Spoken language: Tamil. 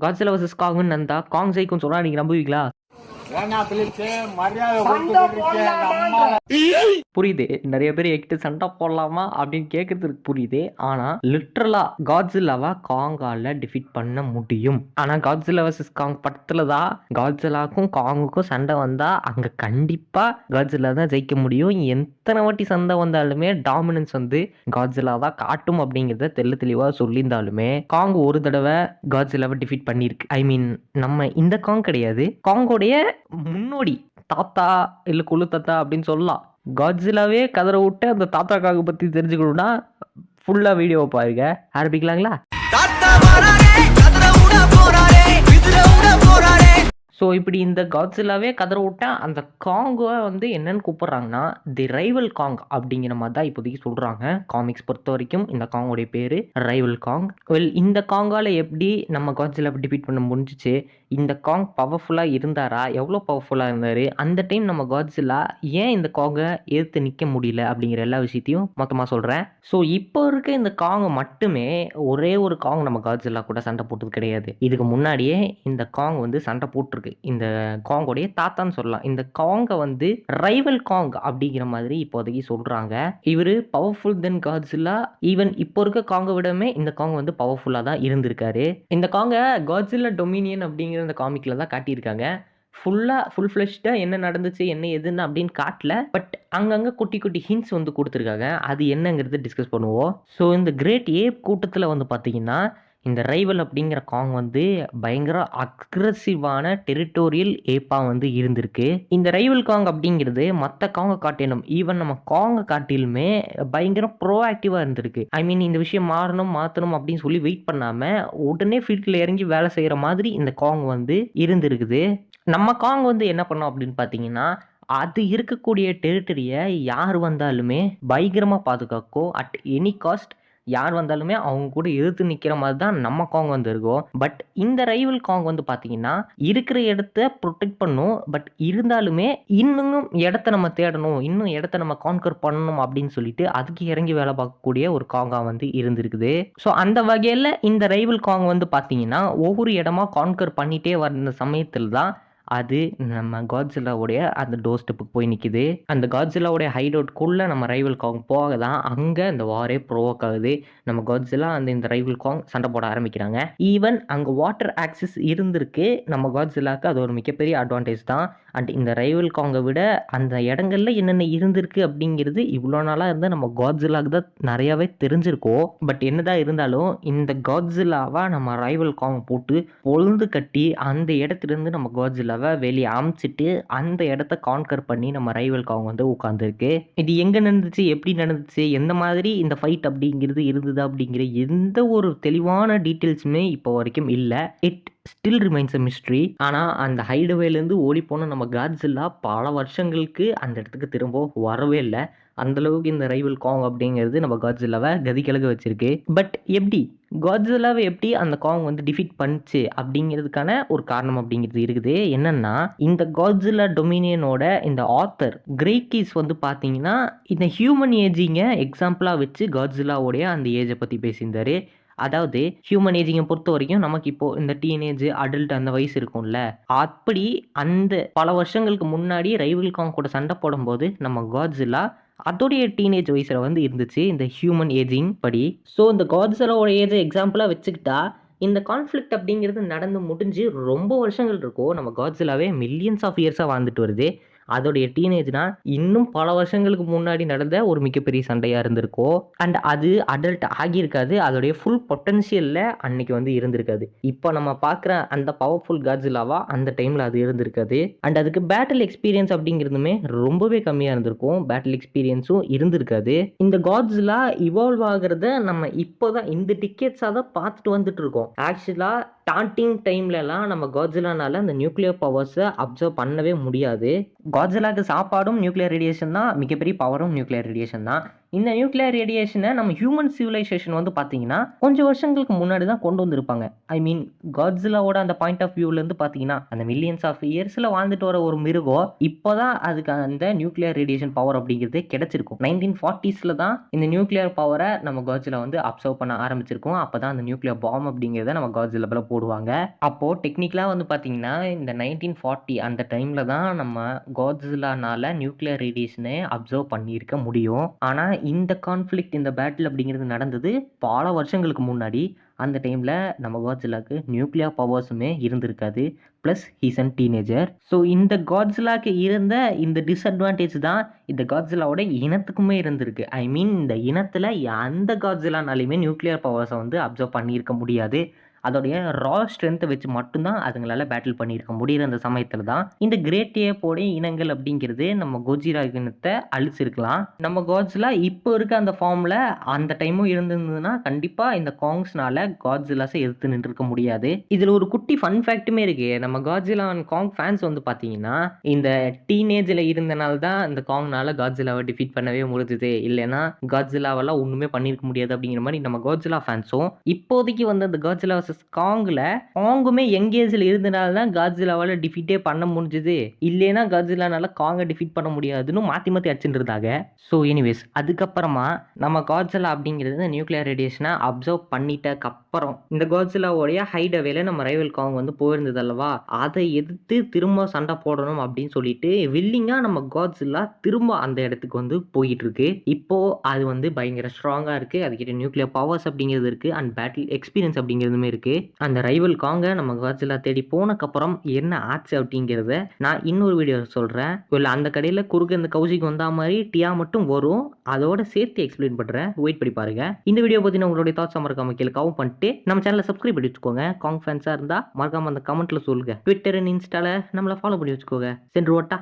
காட்ஸிலா வர்சஸ் காங்னு இருந்தா காங் ஜெயிக்கும்னு சொன்னா நீங்க நம்புவீங்களா? புரியுது, நிறைய பேர் என்கிட்ட சண்டை போடலாமா அப்படின்னு கேட்கறதுக்கு புரியுது. ஆனா லிட்ரலா காட்ஸில்லாவை காங்கால டிஃபீட் பண்ண முடியும். ஆனா காட்ஸில்லா வர்சஸ் காங் படத்துல தான் காட்ஸில்லாக்கும் காங்குக்கும் சண்டை வந்தா அங்க கண்டிப்பா காட்ஸில்லா தான் ஜெயிக்க முடியும். எத்தனை வாட்டி சண்டை வந்தாலுமே டாமினன்ஸ் வந்து காட்ஸில்லா தான் காட்டும் அப்படிங்கிறத தெளிவா சொல்லியிருந்தாலுமே காங் ஒரு தடவை காட்ஸில்லாவை டிஃபீட் பண்ணியிருக்கு. ஐ மீன் நம்ம இந்த காங் கிடையாது, காங்கோடைய முன்னோடி தாத்தா இல்ல குழு தாத்தா அப்படின்னு சொல்லலாம். காட்ஸில்லாவே கதற விட்டு அந்த தாத்தா காங்க பத்தி தெரிஞ்சுக்கணும்னா ஃபுல்லா வீடியோ பாருங்க. ஆரம்பிக்கலாங்களா? ஸோ இப்படி இந்த காட்ஸில்லாவே கதற விட்டா அந்த காங்கை வந்து என்னன்னு கூப்பிடுறாங்கன்னா தி ரைவல் காங் அப்படிங்கிற மாதிரி தான் இப்போதைக்கு சொல்கிறாங்க. காமிக்ஸ் பொறுத்த வரைக்கும் இந்த காங்கோடைய பேர் ரைவல் காங். இந்த காங்கால் எப்படி நம்ம காட்ஸில்லாவை டிஃபீட் பண்ண முடிஞ்சிச்சு, இந்த காங் பவர்ஃபுல்லாக இருந்தாரா, எவ்வளோ பவர்ஃபுல்லாக இருந்தார், அந்த டைம் நம்ம காட்ஸில்லா ஏன் இந்த காங்கை எதிர்த்து நிற்க முடியல அப்படிங்கிற எல்லா விஷயத்தையும் மொத்தமாக சொல்கிறேன். ஸோ இப்போ இருக்க இந்த காங்கை மட்டுமே ஒரே ஒரு காங் நம்ம காட்ஸில்லா கூட சண்டை போட்டது கிடையாது. இதுக்கு முன்னாடியே இந்த காங் வந்து சண்டை போட்டிருக்கு. இந்த காங்கோடைய தாத்தான்னு சொல்லலாம். இந்த காங்கை வந்து ரைவல் காங் அப்படிங்கிற மாதிரி இப்போதைக்கு சொல்றாங்க. இவரு பவர்ஃபுல் தென் காட்ஸில்லா. ஈவன் இப்போ இருக்க காங்கை விடமே இந்த காங் வந்து பவர்ஃபுல்லா தான் இருந்திருக்காரு. இந்த காங்கை காட்ஸில்லா டொமினியன் அப்படிங்கிற அந்த காமிக்ல தான் காட்டியிருக்காங்க. ஃபுல் ஃப்ளெஷ்டா என்ன நடந்துச்சு என்ன எதுன்னு அப்படின்னு காட்டல. பட் அங்கங்க குட்டி குட்டி ஹிண்ட்ஸ் வந்து கொடுத்துருக்காங்க. அது என்னங்கிறது டிஸ்கஸ் பண்ணுவோம். ஸோ இந்த கிரேட் ஏப் கூட்டத்தில் வந்து பார்த்தீங்கன்னா இந்த ரைவல் அப்படிங்கிற காங் வந்து பயங்கர அக்ரெசிவான டெரிட்டோரியல் ஏப்பாக வந்து இருந்திருக்கு. இந்த ரைவல் காங் அப்படிங்கிறது மற்ற காங்கை காட்டிலும் ஈவன் நம்ம காங்கை காட்டிலுமே பயங்கர ப்ரோஆக்டிவாக இருந்திருக்கு. ஐ மீன் இந்த விஷயம் மாற்றணும் அப்படின்னு சொல்லி வெயிட் பண்ணாமல் உடனே ஃபீல்டில் இறங்கி வேலை செய்கிற மாதிரி இந்த காங் வந்து இருந்திருக்குது. நம்ம காங் வந்து என்ன பண்ணோம் அப்படின்னு பார்த்தீங்கன்னா அது இருக்கக்கூடிய டெரிட்டரியை யார் வந்தாலுமே பயங்கரமாக பாதுகாக்கும். அட் எனி காஸ்ட் யார் வந்தாலுமே அவங்க கூட எதிர்த்து நிற்கிற மாதிரி தான் நம்ம காங் வந்து இருக்கும். பட் இந்த ரைவல் காங் வந்து பார்த்தீங்கன்னா இருக்கிற இடத்த ப்ரொடெக்ட் பண்ணும். பட் இருந்தாலுமே இன்னும் இடத்த நம்ம தேடணும், இன்னும் இடத்த நம்ம கான்கர் பண்ணணும் அப்படின்னு சொல்லிட்டு அதுக்கு இறங்கி வேலை பார்க்கக்கூடிய ஒரு காங்கா வந்து இருந்திருக்குது. ஸோ அந்த வகையில் இந்த ரைவல் காங் வந்து பார்த்தீங்கன்னா ஒவ்வொரு இடமா கான்கர் பண்ணிட்டே வர சமயத்தில் தான் அது நம்ம காட்ஸில்லாவுடைய அந்த டோர் ஸ்டெப்புக்கு போய் நிற்கிது. அந்த காட்ஸில்லாவுடைய ஹைட் அவுட்குள்ளே நம்ம ரைவல் காங் போக தான் அங்கே இந்த வாரே ப்ரோவோக் ஆகுது. நம்ம காட்ஸில்லா இந்த ரைவல் காங் சண்டை போட ஆரம்பிக்கிறாங்க. ஈவன் அங்கே வாட்டர் ஆக்சஸ் இருந்திருக்கு. நம்ம காட்ஸில்லாவுக்கு அது ஒரு மிகப்பெரிய அட்வான்டேஜ் தான். அண்ட் இந்த ரைவல் காங்கை விட அந்த இடங்கள்ல என்னென்ன இருந்திருக்கு அப்படிங்கிறது இவ்வளோ நாளாக இருந்தால் நம்ம காட்ஸில்லாவுக்கு தான் நிறையாவே தெரிஞ்சிருக்கோம். பட் என்னதான் இருந்தாலும் இந்த காட்ஸில்லாவா நம்ம ரைவல் காங் போட்டு பொழுது கட்டி அந்த இடத்துலேருந்து நம்ம காட்ஸில்லா வெளியே அமுச்சிட்டு அந்த இடத்த கான்கர் பண்ணி நம்ம ரைவல் காங் வந்து உட்கார்ந்துருக்கு. இது எங்க நடந்துச்சு, எப்படி நடந்துச்சு, எந்த மாதிரி இந்த ஃபைட் அப்படிங்கிறது இருந்தது அப்படிங்கிற எந்த ஒரு தெளிவான டீட்டெயில்ஸுமே இப்போ வரைக்கும் இல்லை. It still remains a mystery. ஆனால் அந்த ஹைடவேலேருந்து ஓடி போன நம்ம காட்ஸில்லா பல வருஷங்களுக்கு அந்த இடத்துக்கு திரும்ப வரவே இல்லை. அந்தளவுக்கு இந்த ரைவல் காங் அப்படிங்கிறது நம்ம காட்ஸில்லாவை கதிகலக வச்சிருக்கு. பட் எப்படி காட்ஸில்லாவை எப்படி அந்த காங் வந்து டிஃபீட் பண்ணுச்சு அப்படிங்கிறதுக்கான ஒரு காரணம் அப்படிங்கிறது இருக்குது. என்னன்னா இந்த காட்ஸில்லா டொமினியனோட இந்த ஆத்தர் கிரேக்கீஸ் வந்து பார்த்தீங்கன்னா இந்த ஹியூமன் ஏஜிங்கை எக்ஸாம்பிளாக வச்சு காட்ஸில்லாவுடைய அந்த ஏஜை பற்றி பேசியிருந்தாரு. அதாவது ஹியூமன் ஏஜிங்கை பொறுத்த வரைக்கும் நமக்கு இப்போ இந்த டீனேஜ் அடல்ட் அந்த வயசு இருக்கும்ல, அப்படி அந்த பல வருஷங்களுக்கு முன்னாடி ரைவல் காங் கூட சண்டை போடும்போது நம்ம காட்ஸில்லா அதோடைய டீனேஜ் வயசில் வந்து இருந்துச்சு இந்த ஹியூமன் ஏஜிங் படி. ஸோ இந்த காட்ஸில்லாவோட ஏஜை எக்ஸாம்பிளாக வச்சுக்கிட்டா இந்த கான்ஃப்ளிக்ட் அப்படிங்கிறது நடந்து முடிஞ்சு ரொம்ப வருஷங்கள் இருக்கும். நம்ம காட்ஸில்லாவே மில்லியன்ஸ் ஆஃப் இயர்ஸாக வாழ்ந்துட்டு வருது. அதோடைய டீனேஜ்னா இன்னும் பல வருஷங்களுக்கு முன்னாடி நடந்த ஒரு மிகப்பெரிய சண்டையாக இருந்திருக்கும். அண்ட் அது அடல்ட் ஆகியிருக்காது. அதோடைய ஃபுல் பொட்டன்ஷியலில் அன்னைக்கு வந்து இருந்திருக்காது. இப்போ நம்ம பார்க்குற அந்த பவர்ஃபுல் காட்ஸில்லாவா அந்த டைமில் அது இருந்திருக்காது. அண்ட் அதுக்கு பேட்டில் எக்ஸ்பீரியன்ஸ் அப்படிங்கிறதுமே ரொம்பவே கம்மியாக இருந்திருக்கும். பேட்டில் எக்ஸ்பீரியன்ஸும் இருந்திருக்காது. இந்த காட்ஸில்லா இவால்வ் ஆகிறத நம்ம இப்போ தான் இந்த டிக்கெட்ஸாக தான் பார்த்துட்டு வந்துட்டு இருக்கோம். ஆக்சுவலாக ஸ்டார்டிங் டைம்லலாம் நம்ம காட்ஸில்லானால அந்த நியூக்ளியர் பவர்ஸை அப்சர்வ் பண்ணவே முடியாது. காட்ஸில்லாக்கு சாப்பாடும் நியூக்ளியர் ரேடியேஷன் தான், மிகப்பெரிய பவரும் நியூக்ளியர் ரேடியேஷன் தான். இந்த நியூக்ளியர் ரேடியேஷனை நம்ம ஹியூமன் சிவிலைசேஷன் வந்து பார்த்தீங்கன்னா கொஞ்சம் வருஷங்களுக்கு முன்னாடி தான் கொண்டு வந்திருப்பாங்க. ஐ மீன் காட்ஸிலாவோட அந்த பாயிண்ட் ஆஃப் வியூலேருந்து பார்த்தீங்கன்னா அந்த மில்லியன்ஸ் ஆஃப் இயர்ஸில் வாழ்ந்துட்டு வர ஒரு மிருகம் இப்போதான் அதுக்கு அந்த நியூக்ளியர் ரேடியேஷன் பவர் அப்படிங்கிறதே கிடைச்சிருக்கும். 1940s தான் இந்த நியூக்ளியர் பவரை நம்ம காட்ஸிலா வந்து அப்சர்வ் பண்ண ஆரம்பிச்சிருக்கோம். அப்பதான் அந்த நியூக்ளியர் பாம் அப்படிங்கிறத நம்ம காட்ஸிலாவில் போடுவாங்க. அப்போ டெக்னிக்கலாக வந்து பார்த்தீங்கன்னா இந்த 1940 அந்த டைம்ல தான் நம்ம காட்ஸிலானால நியூக்ளியர் ரேடியேஷனை அப்சர்வ் பண்ணியிருக்க முடியும். ஆனால் இந்த கான்ஃப்ளிக்ட் இந்த பேட்டில் அப்படிங்கிறது நடந்தது பல வருஷங்களுக்கு முன்னாடி. அந்த டைமில் நம்ம காட்ஸிலாக்கு நியூக்ளியர் பவர்ஸுமே இருந்திருக்காது. Plus he's and teenager. So இந்த காட்ஸிலாக்கு இருந்த இந்த டிஸ்அட்வான்டேஜ் தான் இந்த காட்ஸிலாவோட இனத்துக்குமே இருந்திருக்கு. ஐ மீன் இந்த இனத்தில் எந்த காட்ஸிலானாலையுமே நியூக்ளியர் பவர்ஸை வந்து அப்சர்வ் பண்ணியிருக்க முடியாது. அதோடைய ரா ஸ்ட்ரென்த்தை வச்சு மட்டும்தான் அதுங்களால பேட்டில் பண்ணியிருக்க முடியுற அந்த சமயத்தில் தான் இந்த கிரேட் ஏப்போடைய இனங்கள் அப்படிங்கிறது நம்ம கோஜிலா இனத்தை அழிச்சிருக்கலாம். நம்ம காட்ஸிலா இப்போ இருக்க அந்த ஃபார்மில் அந்த டைமும் இருந்திருந்ததுன்னா கண்டிப்பாக இந்த காங்ஸ்னால காட்ஸிலாஸை எதிர்த்து நின்றுருக்க முடியாது. இதில் ஒரு குட்டி ஃபன் ஃபேக்ட்டுமே இருக்கு. நம்ம காட்ஸிலா அண்ட் காங் ஃபேன்ஸ் வந்து பார்த்தீங்கன்னா இந்த டீனேஜில் இருந்தனால தான் இந்த காங்னால காட்ஸிலாவை டிஃபீட் பண்ணவே முடிஞ்சுது. இல்லைன்னா காட்ஸிலாவெல்லாம் ஒன்றுமே பண்ணியிருக்க முடியாது அப்படிங்கிற மாதிரி நம்ம காட்ஸிலா ஃபேன்ஸும் இப்போதைக்கு வந்து அந்த காட்ஸிலா காங்ல காங்குமே எங்கேஜில் இருந்தனால தான் காட்ஸிலாவால் டிஃபீட்டே பண்ண முடிஞ்சது. இல்லைன்னா காட்ஸிலானால காங்கை டிஃபீட் பண்ண முடியாதுன்னு மாற்றி மாற்றி அடிச்சுட்டு இருந்தாங்க. ஸோ எனிவேஸ் அதுக்கப்புறமா நம்ம காட்ஸிலா அப்படிங்கிறது நியூக்ளியர் ரேடியேஷனை அப்சர்வ் பண்ணிட்டக்கப்புறம் இந்த காட்ஸிலாவோடைய ஹைடவேல நம்ம ரைவல் காங் வந்து போயிருந்தது அல்லவா, அதை எதிர்த்து திரும்ப சண்டை போடணும் அப்படின்னு சொல்லிட்டு வில்லிங்காக நம்ம காட்ஸிலா திரும்ப அந்த இடத்துக்கு வந்து போயிட்டு இருக்கு. இப்போ அது வந்து பயங்கர ஸ்ட்ராங்காக இருக்கு. அதுக்கிட்ட நியூக்ளியர் பவர்ஸ் அப்படிங்கிறது இருக்கு அண்ட் பேட்டில் எக்ஸ்பீரியன்ஸ் அப்படிங்கிறதுமே இருக்கு. அந்த ரைவல் காங்க நம்ம காட்ஸிலா தேடி போனக்கப்புறம் என்ன ஆச்சு அப்படிங்கிறத நான் இன்னொரு வீடியோ சொல்கிறேன். இல்லை அந்த கடையில் குறுக்க இந்த கௌசிக்கு வந்தா மாதிரி டியா மட்டும் வரும், அதோட சேர்த்து எக்ஸ்பிளைன் பண்ணுறேன். வெயிட் பண்ணி பாருங்க. இந்த வீடியோ பற்றி உங்களுடைய தாட்ஸ் மறக்காம கீழே கமெண்ட் பண்ணிட்டு நம்ம சேனலை சப்ஸ்கிரைப் பண்ணி வச்சுக்கோங்க. காங் ஃபேன்ஸாக இருந்தால் மறக்காம அந்த கமெண்ட்டில் சொல்லுங்க. ட்விட்டர் அண்ட் இன்ஸ்டால நம்மளை ஃபாலோ பண்ணி வச்சுக்கோங்க. சென்று ஓட்டா.